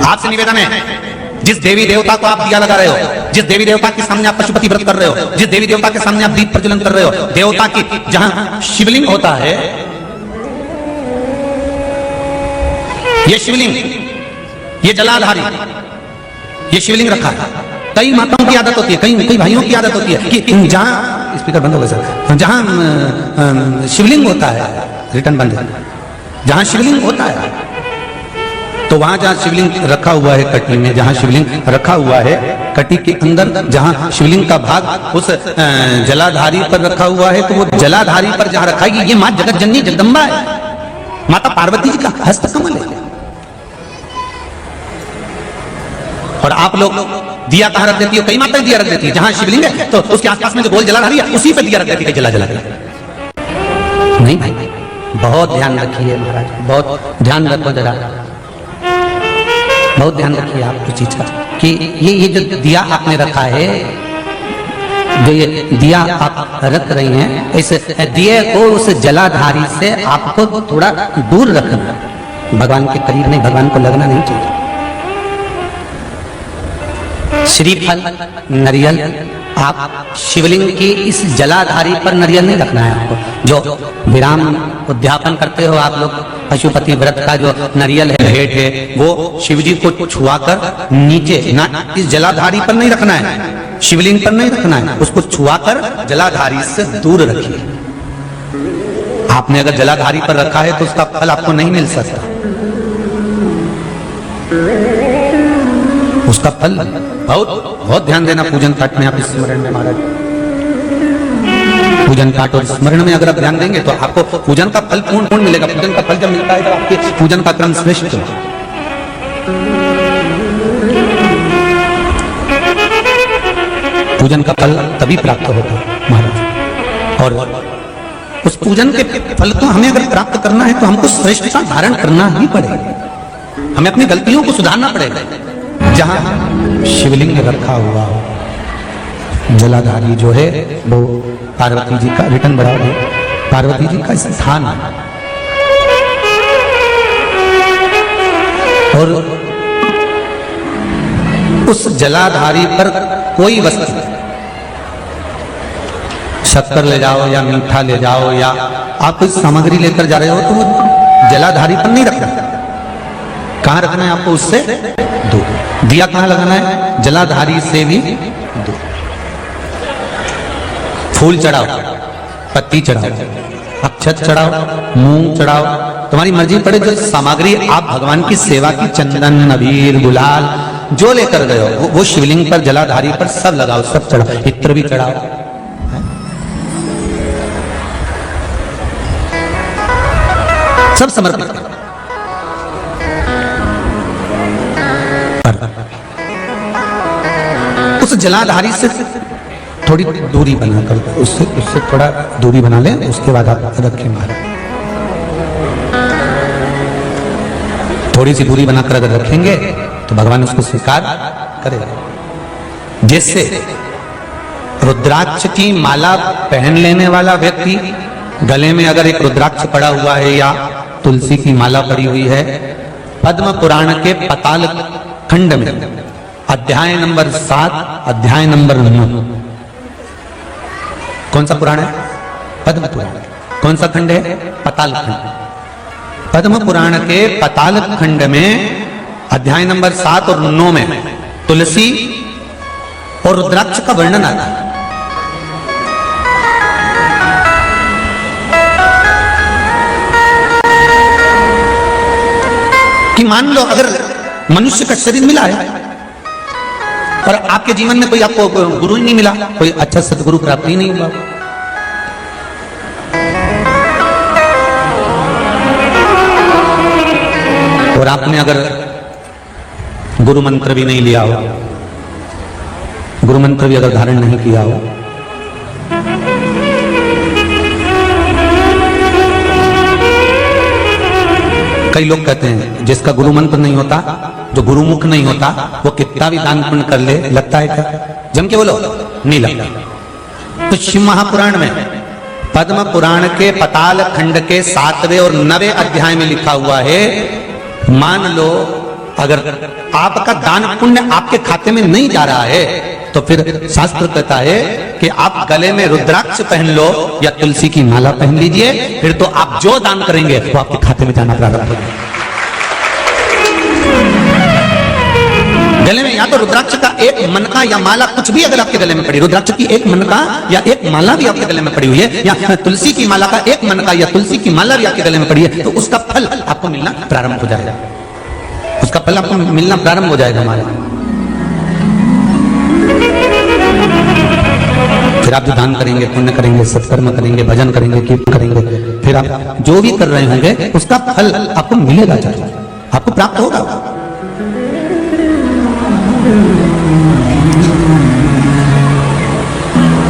आपसे निवेदन है, जिस देवी देवता को आप दिया लगा रहे हो, जिस देवी देवता के सामने आप पशुपति व्रत कर रहे हो, जिस देवी देवता के सामने आप दीप प्रज्वलन कर रहे हो, देवता की जहां शिवलिंग होता है, ये शिवलिंग, ये जलाधारी, ये शिवलिंग रखा है। कई माताओं की आदत होती है, कई भाइयों की आदत होती है कि जहां, स्पीकर बंद हो गया सर, जहां शिवलिंग होता है, रिटर्न बंद है, जहां शिवलिंग होता है तो वहां जहां शिवलिंग रखा हुआ है कटी में, जहां शिवलिंग रखा हुआ है कटी के अंदर, जहां शिवलिंग का भाग उस जलाधारी पर रखा हुआ है, तो वो जलाधारी पर जहां रखा है, ये मां जगत जननी जगदम्बा है, माता पार्वती जी का हस्त कमल है। और आप लोग दिया कहां रख देती हो? कई माताएं दिया रख देती है, जहां शिवलिंग है तो उसके आसपास में जो गोल जलाधारी है उसी पे दिया रख देती है, जला जला नहीं भाई, बहुत ध्यान रखिए महाराज, बहुत ध्यान रखो जरा, बहुत ध्यान रखिए आप इस चीज का कि ये जो दिया आपने रखा है, जो ये दिया आप रख रही हैं, इस दिए को उस जलाधारी से आपको थोड़ा दूर रखना, भगवान के करीब नहीं, भगवान को लगना नहीं चाहिए। श्रीफल नरियल आप शिवलिंग की इस जलाधारी पर नरियल नहीं रखना है आपको, जो विराम उद्यापन करते हो आप लोग, पशुपति व्रत का जो नरियल है, भेंट है, वो शिवजी को छुआकर नीचे ना, इस जलाधारी पर नहीं रखना है, शिवलिंग पर नहीं रखना है, उसको छुआकर जलाधारी से दूर रखिए। आपने अगर जलाधारी पर रखा है तो उसका फल आपको नहीं मिल सकता, उसका फल बहुत ध्यान देना। पूजन पाठ में आप स्मरण में महाराज, पूजन पाठ और स्मरण में अगर आप ध्यान देंगे तो आपको पूजन का फल पूर्ण मिलेगा। पूजन का फल जब मिलता है तो आपके पूजन का क्रम श्रेष्ठ, पूजन का फल तभी प्राप्त होता है महाराज। और उस पूजन के फल को हमें अगर प्राप्त करना है तो हमको श्रेष्ठता धारण करना ही पड़ेगा, हमें अपनी गलतियों को सुधारना पड़ेगा। जहां शिवलिंग रखा हुआ हो, जलाधारी जो है वो पार्वती जी का, रिटर्न बढ़ा है, पार्वती जी का स्थान है। और उस जलाधारी पर कोई वस्तु, शक्कर ले जाओ या मीठा ले जाओ या आप कोई सामग्री लेकर जा रहे हो तो वो जलाधारी पर नहीं रखना। कहां रखना है आपको? उससे दूर। दिया कहां लगाना है? जलाधारी से भी दूर। फूल चढ़ाओ, पत्ती चढ़ाओ, अक्षत चढ़ाओ, मूंग चढ़ाओ, तुम्हारी मर्जी पड़े। जो सामग्री आप भगवान की सेवा की, चंदन, अबीर, गुलाल जो लेकर गए हो वो शिवलिंग पर, जलाधारी पर सब लगाओ, सब चढ़ाओ, इत्र भी चढ़ाओ। सब समर्पित करो। उस जलाधारी से थोड़ी दूरी बनाकर, उससे थोड़ा दूरी बना ले, उसके बाद आप रखें महाराज। थोड़ी सी दूरी बनाकर अगर रखेंगे तो भगवान उसको स्वीकार करेगा। जैसे रुद्राक्ष की माला पहन लेने वाला व्यक्ति, गले में अगर एक रुद्राक्ष पड़ा हुआ है या तुलसी की माला पड़ी हुई है, पद्म पुराण के पाताल खंड में अध्याय नंबर 7, अध्याय नंबर 9, कौन सा पुराण है? पद्म पुराण। कौन सा खंड है? पाताल खंड। पद्म पुराण के पाताल खंड में अध्याय नंबर 7 और 9 में तुलसी और रुद्राक्ष का वर्णन आता है। कि मान लो अगर मनुष्य का शरीर मिला है और आपके जीवन में कोई आपको गुरु ही नहीं मिला, कोई अच्छा सदगुरु प्राप्त ही नहीं हुआ, और आपने अगर गुरु मंत्र भी नहीं लिया हो, गुरु मंत्र भी अगर धारण नहीं किया हो, कई लोग कहते हैं जिसका गुरु मंत्र नहीं होता, जो गुरुमुख नहीं होता, वो कितना भी दान पुण्य कर ले, लगता है क्या? जम के बोलो, नहीं लगता। तो शिव महापुराण में, पद्म पुराण के पाताल खंड के 7वें और 9वें अध्याय में लिखा हुआ है, मान लो अगर आपका दान पुण्य आपके खाते में नहीं जा रहा है तो फिर शास्त्र कहता है कि आप गले में रुद्राक्ष पहन लो या तुलसी की माला पहन लीजिए, फिर तो आप जो दान करेंगे वो आपके खाते में जाना प्रारंभ हो जाएगा। गले में या तो रुद्राक्ष का एक मनका या माला कुछ भी अगर आपके गले में पड़ी, रुद्राक्ष की एक मनका या एक माला भी आपके गले में पड़ी हुई है, या तुलसी की माला का एक मनका या तुलसी की माला भी आपके गले में पड़ी है, तो उसका फल आपको मिलना प्रारंभ हो जाएगा। उसका फल आपको मिलना प्रारंभ हो जाएगा हमारे। फिर आप जो दान करेंगे, पुण्य करेंगे, सत्कर्म करेंगे, भजन करेंगे, कीर्तन करेंगे, फिर आप जो भी कर रहे होंगे उसका फल आपको मिलेगा, आपको प्राप्त होगा।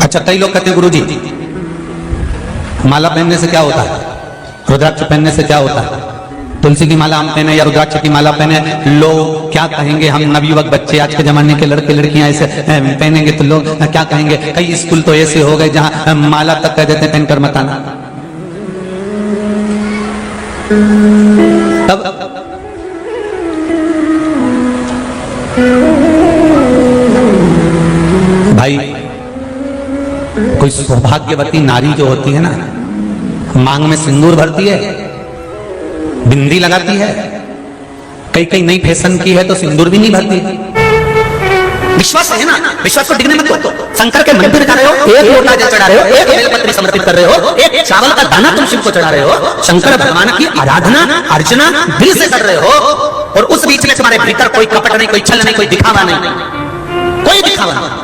अच्छा, कई लोग कहते हैं गुरुजी माला पहनने से क्या होता है, रुद्राक्ष पहनने से क्या होता है, तुलसी की माला हम पहने या रुद्राक्ष की माला पहने, लोग क्या कहेंगे, हम नवयुवक बच्चे आज के जमाने के लड़के लड़कियां ऐसे पहनेंगे तो लोग क्या कहेंगे। कई स्कूल तो ऐसे हो गए जहां माला तक कह देते हैं पहनकर मत आना। तब भाई कोई सौभाग्यवती नारी जो होती है ना, मांग में सिंदूर भरती है, बिंदी लगाती है, कई कई नई फैशन की है तो सिंदूर भी नहीं भरती। विश्वास है ना, विश्वास को डिगने मत दो। शंकर के मंदिर जा रहे हो, एक लोटा जल चढ़ा रहे हो, एक बेलपत्री समर्पित कर रहे हो, एक चावल का दाना तुम शिव को चढ़ा रहे हो, शंकर भगवान की आराधना अर्चना दिल से कर रहे हो, और उस बीच में तुम्हारे भीतर कोई कपट नहीं, कोई छल नहीं, कोई दिखावा नहीं, कोई दिखावा नहीं।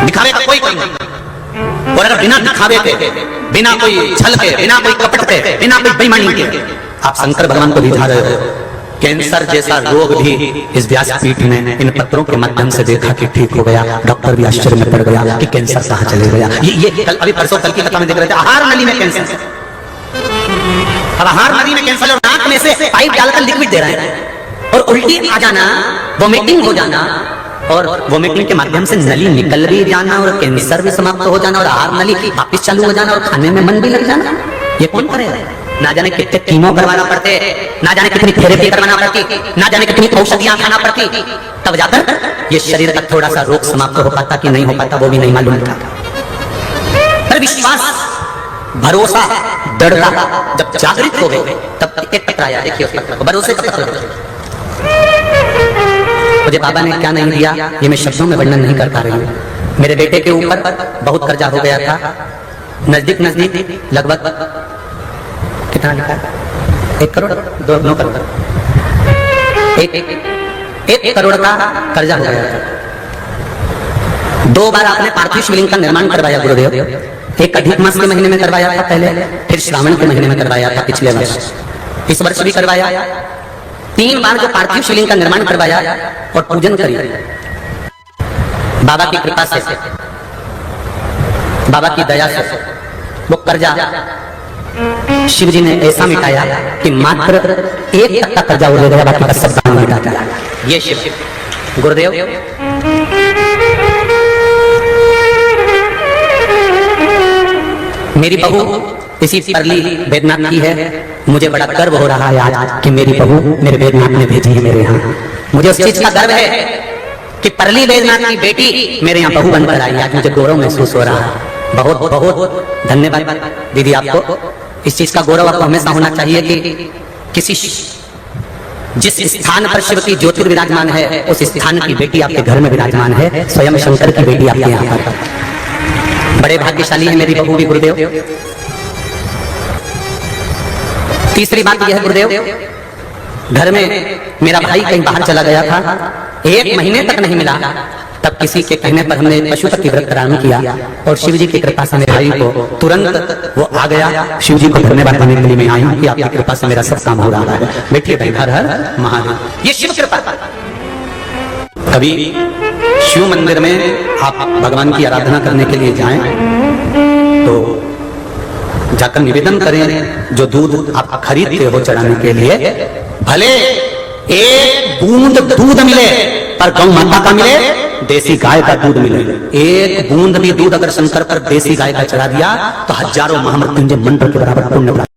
दिखावे का कोई नहीं। और अगर बिना दिखावे के, बिना कोई छल के, बिना कोई कपट के, बिना कोई बेईमानी के आप शंकर भगवान को रिझा रहे हो, कैंसर जैसा रोग भी इस व्यासपीठ ने इन पत्रों के माध्यम से देखा कि ठीक हो गया। डॉक्टर भी आश्चर्य में पड़ गया कि कैंसर कहां चले गया। ये कल अभी परसों कल की कथा में देख रहे थे, आहार नली में कैंसर। अब आहार नली में कैंसर और नाक में से पाइप डालकर लिक्विड दे रहे हैं, और उल्टी आ जाना, वोमिटिंग हो जाना, और वोमिटिंग के माध्यम से नली निकल भी जाना, और कैंसर भी समाप्त हो जाना, और आहार नली वापिस चालू हो जाना, और खाने में मन भी लग जाना। ये कौन करेगा? ना जाने कितने कीमो करवाना पड़ते, ना जाने कितनी थेरेपी करवाना पड़ती, ना जाने कितनी औषधियां खाना पड़ती, तब जाकर ये शरीर का थोड़ा सा रोग समाप्त हो पाता कि नहीं हो पाता वो भी नहीं मालूम था। पर विश्वास, भरोसा, दृढ़ता जब जागृत हो गए तब एक पत्र आया। देखिए उस पत्र को, भरोसे का पत्र। मुझे बाबा ने क्या नहीं दिया ये मैं शब्दों में वर्णन नहीं कर पा रही हूँ। मेरे बेटे के ऊपर बहुत कर्जा हो गया था, नजदीक लगभग कितना लिखा, 1 करोड़ 2 करोड़, 1 करोड़ का कर्जा हो गया था। 2 बार आपने पार्थिव शिवलिंग का निर्माण करवाया गुरुदेव। एक अधिक मास के महीने में करवाया था पहले, फिर श्रावण के महीने में करवाया था पिछले वर्ष, इस वर्ष भी करवाया। 3 बार जो पार्थिव शिवलिंग का निर्माण करवाया और पूजन करी। बाबा की कृपा से, बाबा की दया से वो कर्जा शिव जी ने ऐसा मिटाया कि मात्र 1 तक का कर्जा हो गया, बाकी का सब दान मिटा दिया। ये शिव गुरुदेव मेरी बहू इसी परली बैद्यनाथ की है। मुझे बड़ा गर्व हो रहा है आज कि मेरी बहू मेरे बैद्यनाथ ने भेजी है मेरे यहाँ। मुझे उस चीज का गर्व है कि परली बैद्यनाथ की बेटी मेरे यहाँ बहू बनकर आई। आज मुझे गौरव महसूस हो रहा है। बहुत बहुत धन्यवाद दीदी आपको। इस चीज का गौरव आपको हमेशा होना चाहिए कि किसी जिस स्थान पर शिव की ज्योति विराजमान है उस स्थान की बेटी आपके घर में विराजमान है। स्वयं शंकर की बेटी आपके यहाँ पर। बड़े भाग्यशाली है मेरी बहू भी गुरुदेव। तीसरी बात यह है गुरुदेव, घर में मेरा भाई कहीं बाहर चला गया था, 1 महीने तक नहीं मिला। तब किसी के कहने पर हमने पशुपति व्रत प्रारंभ किया और शिव जी की कृपा से मेरे भाई को तुरंत वो आ गया। शिव जी को धन्यवाद देने के लिए मैं आई हूँ कि आपकी कृपा से मेरा सब काम हो रहा है। बैठिए भाई, हर हर महादेव। ये शिव कृपा। कभी शिव मंदिर में आप भगवान की आराधना करने के लिए जाएं तो जाकर निवेदन करें, जो दूध आप खरीदते हो चढ़ाने के लिए, भले 1 बूंद दूध मिले पर गौ माता का मिले, देसी गाय का दूध मिले। एक बूंद भी दूध अगर शंकर पर देसी गाय का चढ़ा दिया तो हजारों महामृत्युंजय मंत्र के बराबर पुण्य प्राप्त।